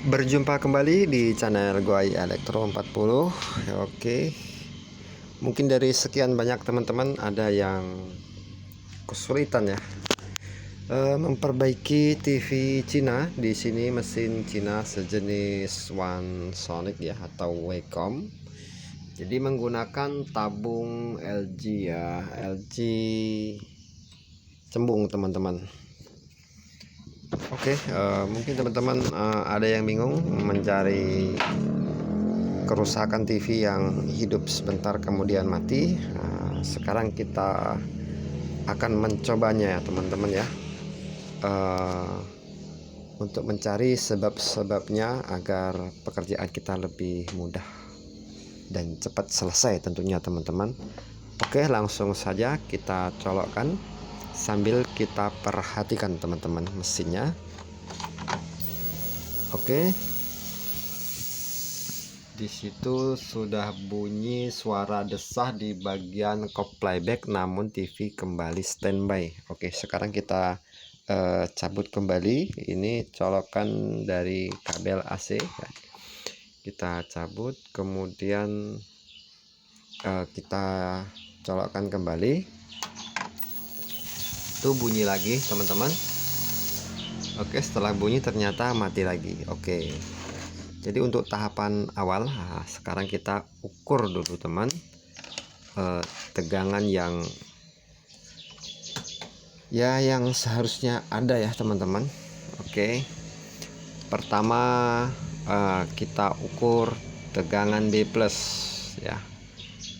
Berjumpa kembali di channel Goai Elektro 40. Oke, mungkin dari sekian banyak teman-teman ada yang kesulitan ya memperbaiki TV Cina. Di sini mesin Cina sejenis One Sonic ya, atau Wacom. Jadi menggunakan tabung LG ya, LG cembung teman-teman. Oke, mungkin teman-teman ada yang bingung mencari kerusakan TV yang hidup sebentar kemudian mati. Sekarang kita akan mencobanya ya teman-teman ya, untuk mencari sebab-sebabnya agar pekerjaan kita lebih mudah dan cepat selesai tentunya teman-teman. Oke, langsung saja kita colokkan sambil kita perhatikan teman-teman mesinnya. Oke, di situ sudah bunyi suara desah di bagian kop playback, namun TV kembali standby. Oke, sekarang kita cabut kembali. Ini colokan dari kabel AC. Kita cabut, kemudian kita colokkan kembali. Itu bunyi lagi teman-teman. Oke, setelah bunyi ternyata mati lagi. Oke, jadi untuk tahapan awal, sekarang kita ukur dulu teman, tegangan yang seharusnya ada ya teman-teman. Oke, pertama kita ukur tegangan B+ ya.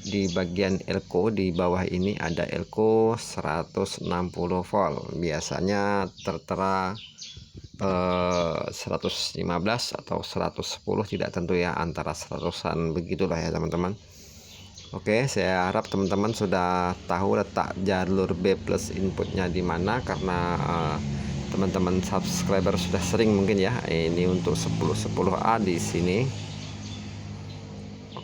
Di bagian elko di bawah ini ada elko 160 volt. Biasanya tertera 115 atau 110, tidak tentu ya, antara 100-an begitulah ya teman-teman. Oke, saya harap teman-teman sudah tahu letak jalur B+ inputnya di mana, karena teman-teman subscriber sudah sering mungkin ya. Ini untuk 1010A di sini.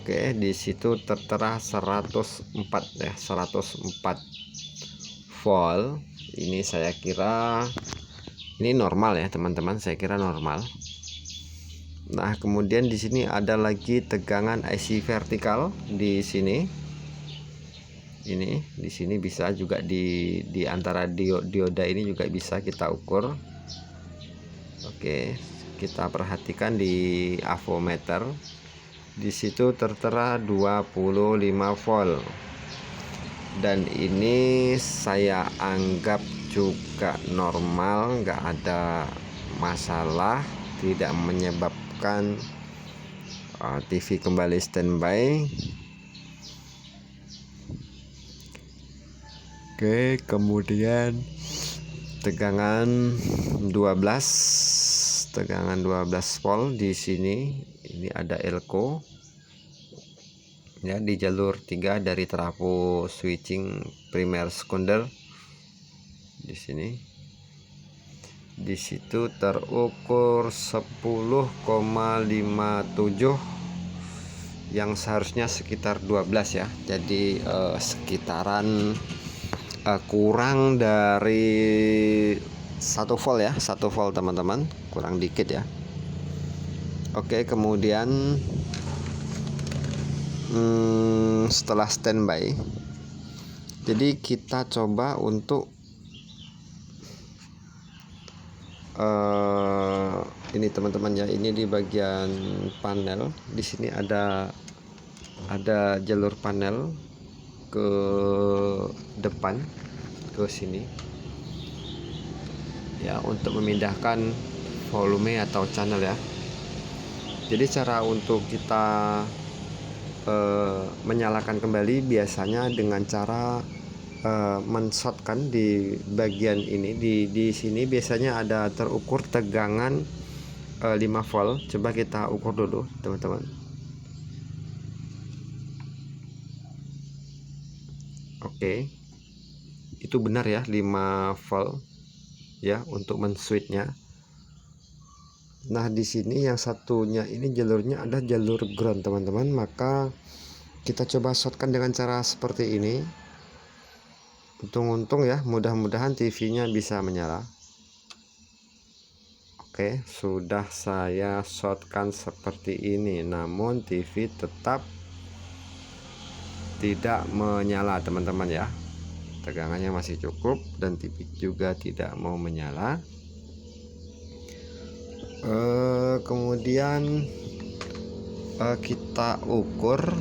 Oke, di situ tertera 104 ya, 104 volt. Ini saya kira ini normal ya teman-teman, saya kira normal. Nah, kemudian di sini ada lagi tegangan IC vertikal di sini. Ini di sini bisa juga di antara dioda ini juga bisa kita ukur. Oke, kita perhatikan di avometer. Di situ tertera 25 volt. Dan ini saya anggap juga normal, nggak ada masalah, tidak menyebabkan TV kembali standby. Oke, kemudian tegangan 12 volt di sini. Ini ada elko ya di jalur 3 dari trafo switching primer sekunder. Di sini, di situ terukur 10,57 yang seharusnya sekitar 12 ya. Jadi sekitaran kurang dari 1 volt ya, 1 volt teman-teman, kurang dikit ya. Oke, kemudian setelah standby, jadi kita coba untuk ini teman-teman ya. Ini di bagian panel, di sini ada jalur panel ke depan ke sini ya, untuk memindahkan volume atau channel ya. Jadi cara untuk kita menyalakan kembali biasanya dengan cara menshotkan di bagian ini. Di sini biasanya ada terukur tegangan 5 volt. Coba kita ukur dulu teman-teman. Oke, itu benar ya, 5 volt ya untuk men-switchnya. Nah, di sini yang satunya ini jalurnya ada jalur ground teman-teman, maka kita coba shotkan dengan cara seperti ini. Untung-untung ya, mudah-mudahan TV-nya bisa menyala. Oke, sudah saya shotkan seperti ini, namun TV tetap tidak menyala teman-teman ya. Tegangannya masih cukup dan TV juga tidak mau menyala. Kemudian kita ukur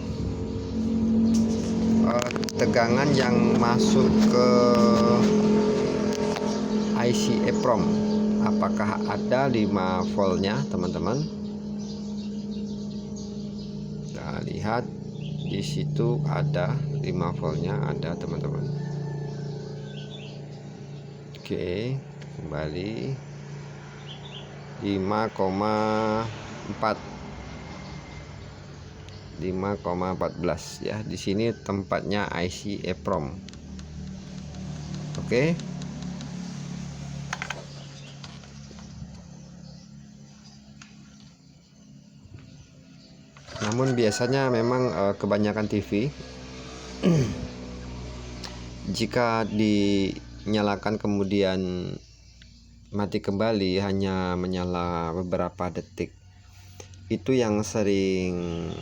tegangan yang masuk ke IC EEPROM, apakah ada 5 voltnya teman-teman. Kita lihat di situ ada 5 voltnya, ada teman-teman. Oke, kembali 5,14 ya. Di sini tempatnya IC EEPROM. Oke. Namun biasanya memang kebanyakan TV jika dinyalakan kemudian mati kembali hanya menyala beberapa detik, itu yang sering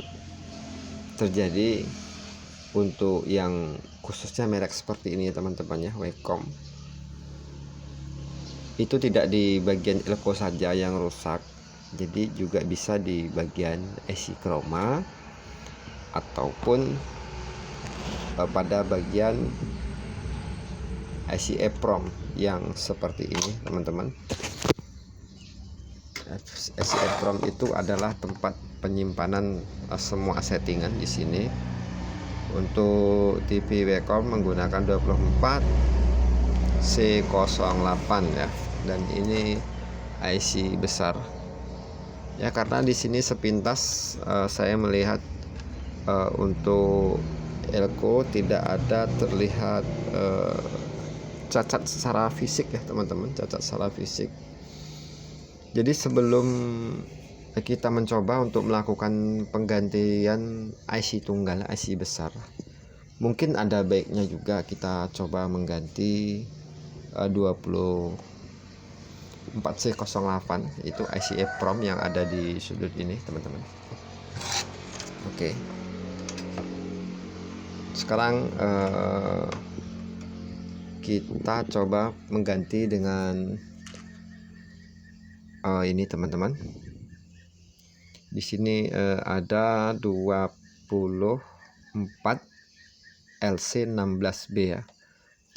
terjadi untuk yang khususnya merek seperti ini teman-teman ya, Wacom. Itu tidak di bagian elko saja yang rusak, jadi juga bisa di bagian IC chroma ataupun pada bagian IC EEPROM yang seperti ini teman-teman. IC EEPROM itu adalah tempat penyimpanan semua settingan di sini. Untuk TV Wacom menggunakan 24 C08 ya, dan ini IC besar ya, karena di sini sepintas saya melihat untuk elko tidak ada terlihat cacat secara fisik ya teman-teman, cacat secara fisik. Jadi sebelum kita mencoba untuk melakukan penggantian IC tunggal, IC besar, mungkin ada baiknya juga kita coba mengganti 24C08 itu IC EEPROM yang ada di sudut ini teman-teman. Oke. Sekarang kita coba mengganti dengan ini teman-teman. Di sini ada 24 LC16B ya.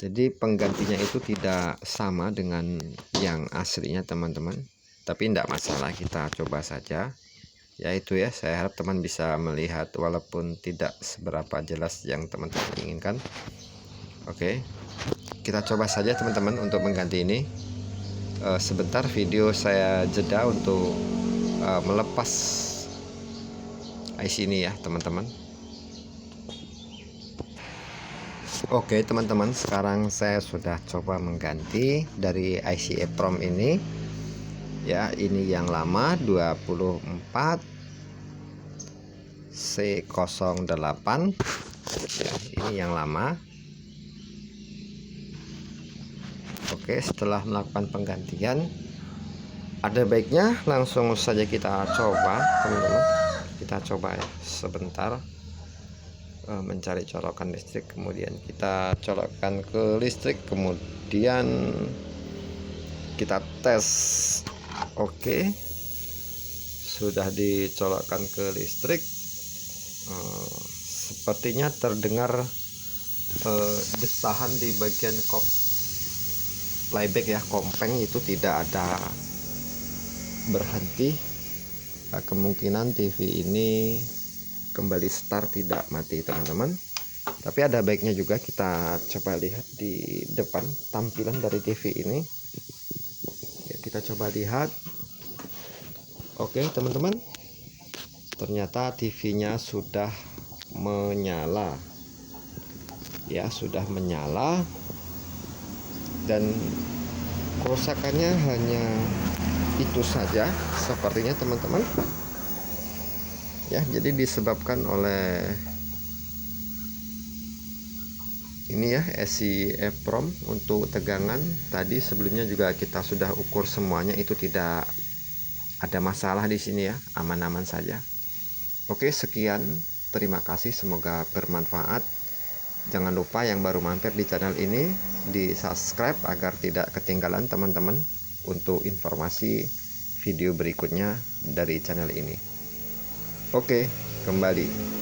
Jadi penggantinya itu tidak sama dengan yang aslinya teman-teman, tapi tidak masalah, kita coba saja. Yaitu ya, saya harap teman bisa melihat walaupun tidak seberapa jelas yang teman-teman inginkan. Oke, kita coba saja teman-teman untuk mengganti ini. Sebentar video saya jeda untuk melepas IC ini ya teman-teman. Oke teman-teman, sekarang saya sudah coba mengganti dari IC EEPROM ini ya. Ini yang lama 24 C08 ya, ini yang lama. Oke, setelah melakukan penggantian, ada baiknya langsung saja kita coba teman-teman. Kita coba ya sebentar, mencari colokan listrik, kemudian kita colokkan ke listrik, kemudian kita tes. Oke, sudah dicolokkan ke listrik. Sepertinya terdengar desahan di bagian playback ya, kompeng itu tidak ada berhenti. Kemungkinan TV ini kembali start, tidak mati teman-teman. Tapi ada baiknya juga kita coba lihat di depan tampilan dari TV ini ya, kita coba lihat. Oke teman-teman, ternyata TV-nya sudah menyala ya, sudah menyala, dan kerusakannya hanya itu saja sepertinya teman-teman ya. Jadi disebabkan oleh ini ya, IC EEPROM. Untuk tegangan tadi sebelumnya juga kita sudah ukur semuanya, itu tidak ada masalah di sini ya, aman-aman saja. Oke, sekian, terima kasih, semoga bermanfaat. Jangan lupa yang baru mampir di channel ini di subscribe agar tidak ketinggalan teman-teman untuk informasi video berikutnya dari channel ini. Oke, kembali.